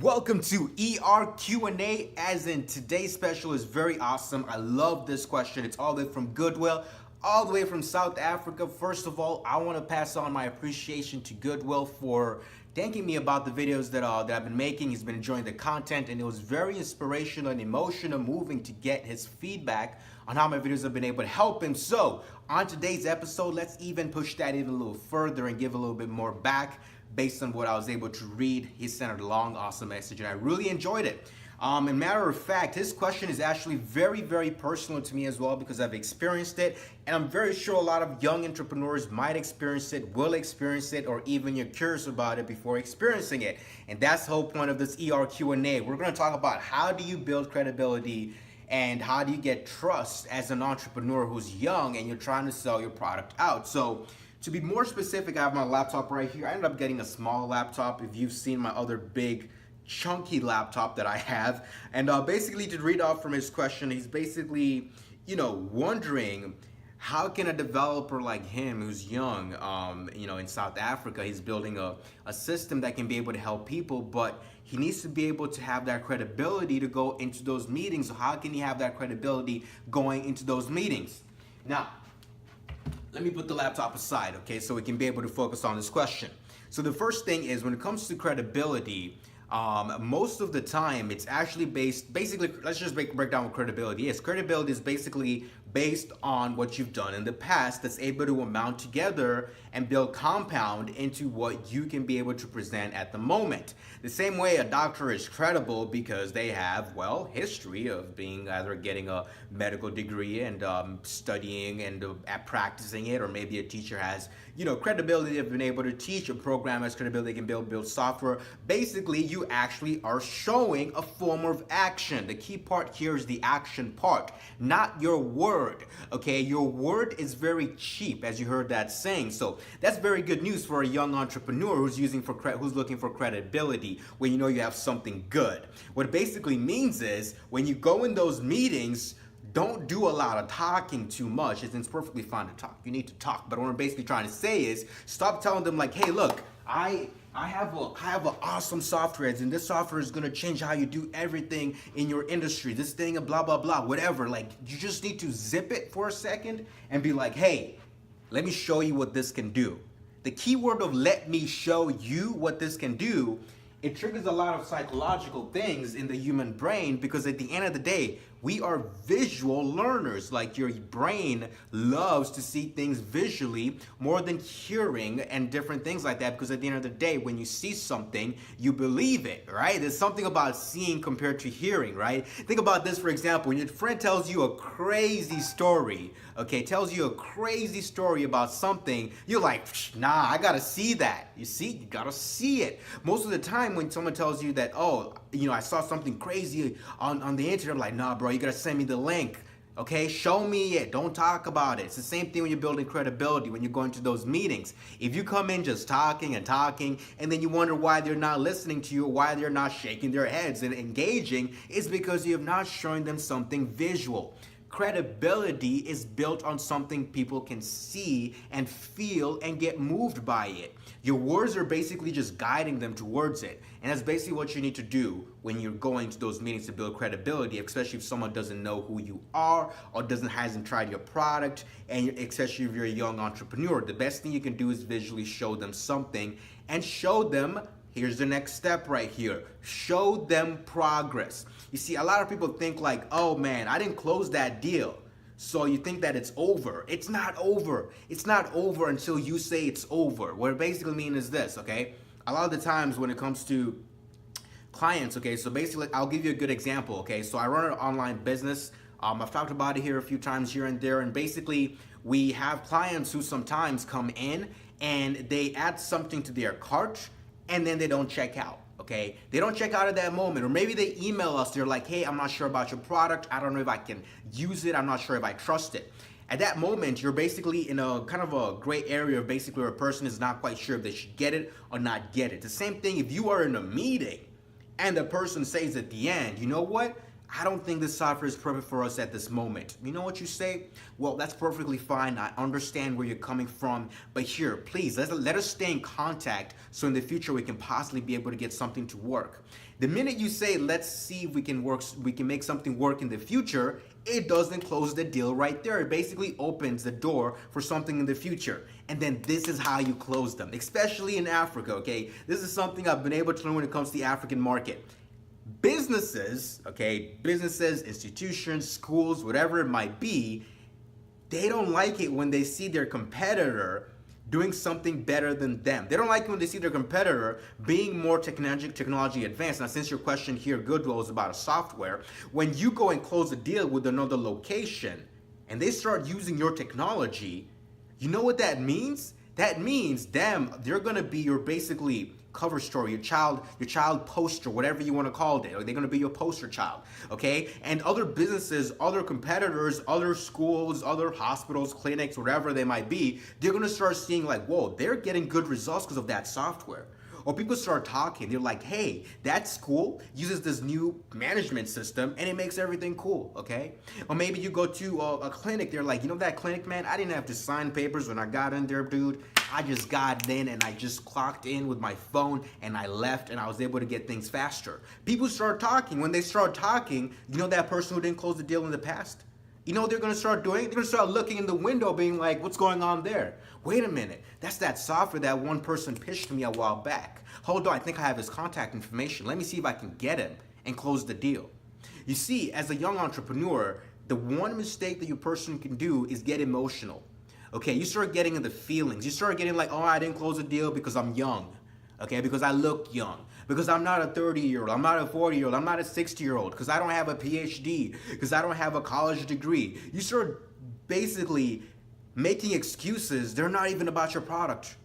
Welcome to ER Q&A, as in today's special is very awesome. I love this question. It's all the way from Goodwill, all the way from South Africa. First of all, I want to pass on my appreciation to Goodwill for thanking me about the videos that I've been making. He's been enjoying the content, and it was very inspirational and emotional, moving to get his feedback on how my videos have been able to help him. So on today's episode, let's even push that even a little further and give a little bit more back based on what I was able to read. He sent a long, awesome message, and I really enjoyed it. And matter of fact, his question is actually very, very personal to me as well, because I've experienced it, and I'm very sure a lot of young entrepreneurs might experience it, will experience it, or even you're curious about it before experiencing it. And that's the whole point of this ER Q&A. We're going to talk about how do you build credibility and how do you get trust as an entrepreneur who's young and you're trying to sell your product out. So to be more specific, I have my laptop right here. I ended up getting a small laptop, if you've seen my other big chunky laptop that I have. And basically, to read off from his question, he's basically, wondering how can a developer like him who's young, in South Africa, he's building a system that can be able to help people, but he needs to be able to have that credibility to go into those meetings. So how can he have that credibility going into those meetings? Now, let me put the laptop aside, okay, so we can be able to focus on this question. So the first thing is, when it comes to credibility, most of the time it's actually basically, let's just break down what credibility is. Credibility is basically based on what you've done in the past that's able to amount together and build compound into what you can be able to present at the moment. The same way a doctor is credible because they have, history of being either getting a medical degree and studying and practicing it, or maybe a teacher has, credibility of being able to teach, a program has credibility, can build software. Basically, you actually are showing a form of action. The key part here is the action part, not your word, okay? Your word is very cheap, as you heard that saying. So that's very good news for a young entrepreneur who's looking for credibility when you have something good. What it basically means is, when you go in those meetings, don't do a lot of talking too much. It's perfectly fine to talk. You need to talk. But what I'm basically trying to say is, stop telling them like, hey, look, I have an awesome software, and this software is gonna change how you do everything in your industry. This thing and blah, blah, blah, whatever. Like, you just need to zip it for a second and be like, hey, let me show you what this can do. The key word of "let me show you what this can do," it triggers a lot of psychological things in the human brain, because at the end of the day, we are visual learners. Like, your brain loves to see things visually more than hearing and different things like that, because at the end of the day, when you see something, you believe it, right? There's something about seeing compared to hearing, right? Think about this, for example, when your friend tells you a crazy story, about something, you're like, nah, I gotta see that. You gotta see it. Most of the time when someone tells you that, I saw something crazy on the internet, I'm like, nah, bro, you gotta send me the link. Okay, show me it. Don't talk about it. It's the same thing when you're building credibility, when you're going to those meetings. If you come in just talking and talking, and then you wonder why they're not listening to you, or why they're not shaking their heads and engaging, it's because you have not shown them something visual. Credibility is built on something people can see and feel and get moved by it. Your words are basically just guiding them towards it. And that's basically what you need to do when you're going to those meetings to build credibility, especially if someone doesn't know who you are or hasn't tried your product, and especially if you're a young entrepreneur. The best thing you can do is visually show them something, and show them, here's the next step right here, show them progress. You see, a lot of people think like, oh man, I didn't close that deal, so you think that it's over. It's not over. It's not over until you say it's over. What it basically means is this, okay? A lot of the times when it comes to clients, okay, so basically, I'll give you a good example, okay? So I run an online business. I've talked about it here a few times here and there, and basically, we have clients who sometimes come in and they add something to their cart, and then they don't check out, okay? They don't check out at that moment, or maybe they email us, they're like, hey, I'm not sure about your product, I don't know if I can use it, I'm not sure if I trust it. At that moment, you're basically in a kind of a gray area, basically where a person is not quite sure if they should get it or not get it. The same thing if you are in a meeting and the person says at the end, you know what? I don't think this software is perfect for us at this moment. You know what you say? Well, that's perfectly fine. I understand where you're coming from. But here, please, let us stay in contact so in the future we can possibly be able to get something to work. The minute you say, let's see if we can make something work in the future, it doesn't close the deal right there. It basically opens the door for something in the future. And then this is how you close them, especially in Africa, okay? This is something I've been able to learn when it comes to the African market. Businesses, okay, businesses, institutions, schools, whatever it might be, they don't like it when they see their competitor doing something better than them. They don't like it when they see their competitor being more technology advanced. Now, since your question here, Goodwill, is about a software, when you go and close a deal with another location and they start using your technology, you know what that means? That means they're gonna be your basically cover story, your child poster, whatever you want to call it. Or they're going to be your poster child, okay? And other businesses, other competitors, other schools, other hospitals, clinics, whatever they might be, they're going to start seeing like, whoa, they're getting good results because of that software. Or people start talking, they're like, hey, that school uses this new management system and it makes everything cool, okay? Or maybe you go to a clinic, they're like, you know that clinic, man, I didn't have to sign papers when I got in there, dude. I just got in and I just clocked in with my phone and I left and I was able to get things faster. People start talking. When they start talking, you know that person who didn't close the deal in the past? You know what they're going to start doing? They're going to start looking in the window being like, what's going on there? Wait a minute. That's that software that one person pitched to me a while back. Hold on, I think I have his contact information. Let me see if I can get him and close the deal. You see, as a young entrepreneur, the one mistake that your person can do is get emotional. Okay, you start getting in the feelings. You start getting like, oh, I didn't close a deal because I'm young. Okay, because I look young. Because I'm not a 30-year-old, I'm not a 40-year-old, I'm not a 60-year-old, because I don't have a PhD, because I don't have a college degree. You start basically making excuses. They're not even about your product,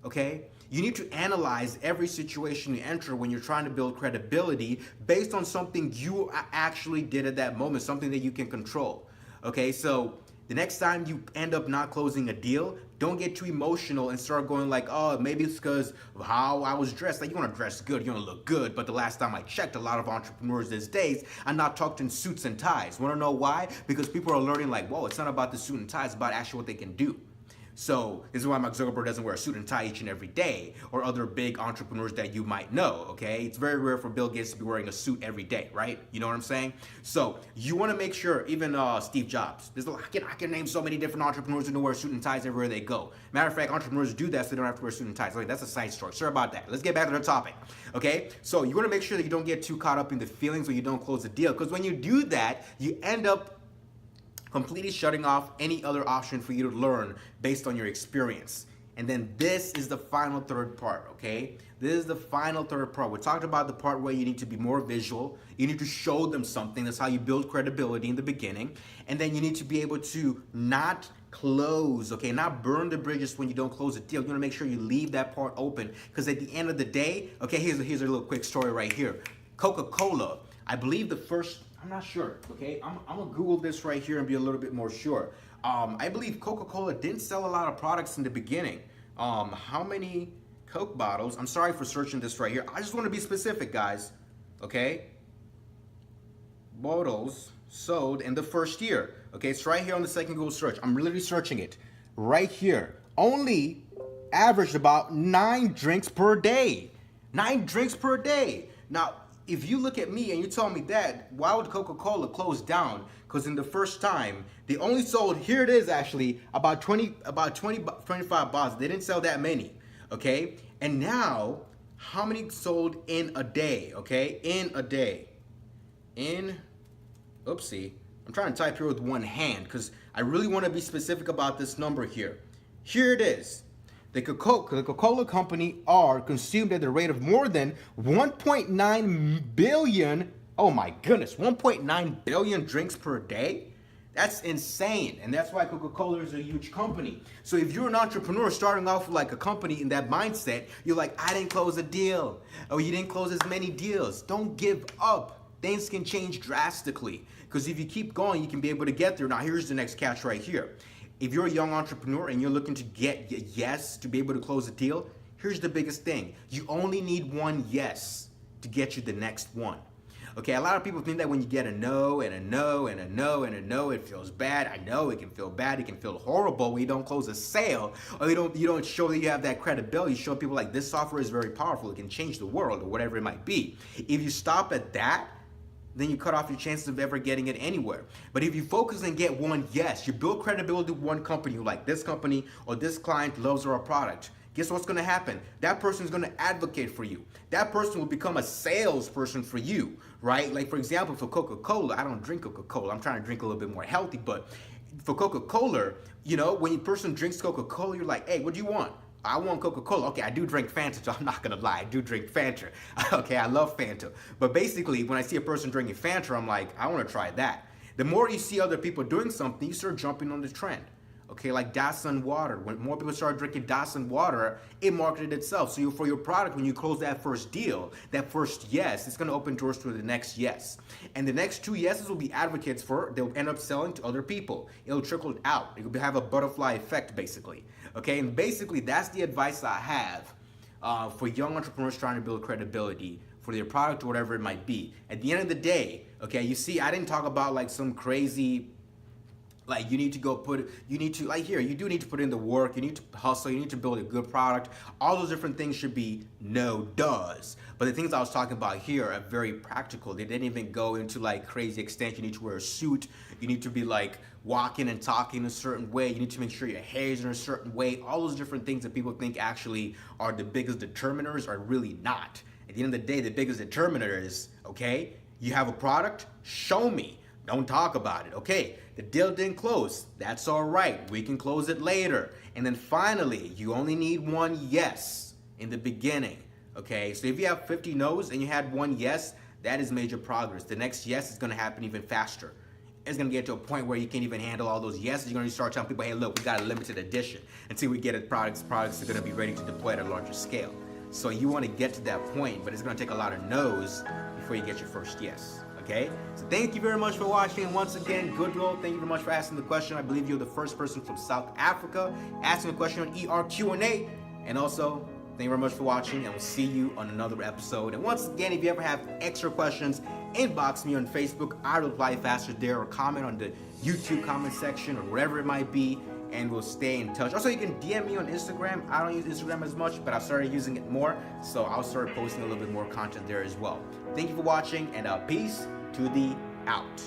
okay? You need to analyze every situation you enter when you're trying to build credibility based on something you actually did at that moment, something that you can control, okay? So the next time you end up not closing a deal, don't get too emotional and start going like, oh, maybe it's because of how I was dressed. Like, you want to dress good, you want to look good. But the last time I checked, a lot of entrepreneurs these days are not tucked in suits and ties. Want to know why? Because people are learning like, whoa, it's not about the suit and tie, it's about actually what they can do. So this is why Mark Zuckerberg doesn't wear a suit and tie each and every day, or other big entrepreneurs that you might know, okay? It's very rare for Bill Gates to be wearing a suit every day, right? You know what I'm saying? So you want to make sure, even Steve Jobs, I can name so many different entrepreneurs who don't wear suit and ties everywhere they go. Matter of fact, entrepreneurs do that so they don't have to wear suit and ties. Like, that's a side story. Sorry about that. Let's get back to the topic, okay? So you want to make sure that you don't get too caught up in the feelings when you don't close the deal, because when you do that, you end up completely shutting off any other option for you to learn based on your experience. And then this is the final third part, okay? This is the final third part. We talked about the part where you need to be more visual. You need to show them something. That's how you build credibility in the beginning. And then you need to be able to not close, okay? Not burn the bridges when you don't close a deal. You want to make sure you leave that part open, because at the end of the day, okay, here's a little quick story right here. Coca-Cola, I believe the first, I'm not sure, okay? I'm gonna Google this right here and be a little bit more sure. I believe Coca-Cola didn't sell a lot of products in the beginning. How many Coke bottles? I'm sorry for searching this right here. I just want to be specific, guys, okay? Bottles sold in the first year. Okay, it's right here on the second Google search. I'm literally searching it right here. Only averaged about 9 drinks per day. 9 drinks per day. Now, if you look at me and you tell me that, why would Coca-Cola close down? Because in the first time, they only sold, here it is actually, about 25 bottles. They didn't sell that many, okay? And now, how many sold in a day, okay? In a day. Oopsie. I'm trying to type here with one hand because I really want to be specific about this number here. Here it is. The Coca-Cola Company are consumed at the rate of more than 1.9 billion, oh my goodness, 1.9 billion drinks per day? That's insane, and that's why Coca-Cola is a huge company. So if you're an entrepreneur starting off with like a company in that mindset, you're like, I didn't close a deal, or you didn't close as many deals. Don't give up. Things can change drastically, because if you keep going, you can be able to get there. Now here's the next catch right here. If you're a young entrepreneur and you're looking to get yes to be able to close a deal, here's the biggest thing. You only need one yes to get you the next one. Okay, a lot of people think that when you get a no and a no and a no and a no, it feels bad. I know it can feel bad. It can feel horrible when you don't close a sale, or you don't show that you have that credibility. You show people like this software is very powerful. It can change the world or whatever it might be. If you stop at that, then you cut off your chances of ever getting it anywhere. But if you focus and get one yes, you build credibility with one company, like this company or this client loves our product. Guess what's gonna happen? That person is gonna advocate for you. That person will become a salesperson for you, right? Like for example, for Coca-Cola, I don't drink Coca-Cola. I'm trying to drink a little bit more healthy, but for Coca-Cola, when a person drinks Coca-Cola, you're like, hey, what do you want? I want Coca-Cola. Okay, I do drink Fanta, so I'm not gonna lie. I do drink Fanta. Okay, I love Fanta. But basically, when I see a person drinking Fanta, I'm like, I wanna try that. The more you see other people doing something, you start jumping on the trend. Okay, like Dasani water. When more people start drinking Dasani water, it marketed itself. So for your product, when you close that first deal, that first yes, it's gonna open doors to the next yes. And the next two yeses will be advocates for, they'll end up selling to other people. It'll trickle out. It'll have a butterfly effect, basically. Okay, and basically that's the advice I have for young entrepreneurs trying to build credibility for their product or whatever it might be. At the end of the day, okay, you see, I didn't talk about like some crazy, like you need to you do need to put in the work, you need to hustle, you need to build a good product. All those different things should be no-does. But the things I was talking about here are very practical. They didn't even go into like crazy extent. You need to wear a suit. You need to be like walking and talking a certain way. You need to make sure your hair is in a certain way. All those different things that people think actually are the biggest determiners are really not. At the end of the day, the biggest determiner is, okay, you have a product, show me. Don't talk about it. Okay, the deal didn't close. That's all right. We can close it later. And then finally, you only need one yes in the beginning. Okay, so if you have 50 no's and you had one yes, that is major progress. The next yes is going to happen even faster. It's going to get to a point where you can't even handle all those yeses. You're going to start telling people, hey, look, we got a limited edition until we get it. Products are going to be ready to deploy at a larger scale. So you want to get to that point, but it's going to take a lot of no's before you get your first yes. Okay, so thank you very much for watching. And once again, Goodwill, thank you very much for asking the question. I believe you're the first person from South Africa asking a question on ERQ&A. And also, thank you very much for watching, and we'll see you on another episode. And once again, if you ever have extra questions, inbox me on Facebook. I reply faster there, or comment on the YouTube comment section or wherever it might be, and we'll stay in touch. Also, you can DM me on Instagram. I don't use Instagram as much, but I've started using it more, so I'll start posting a little bit more content there as well. Thank you for watching, and peace to the out.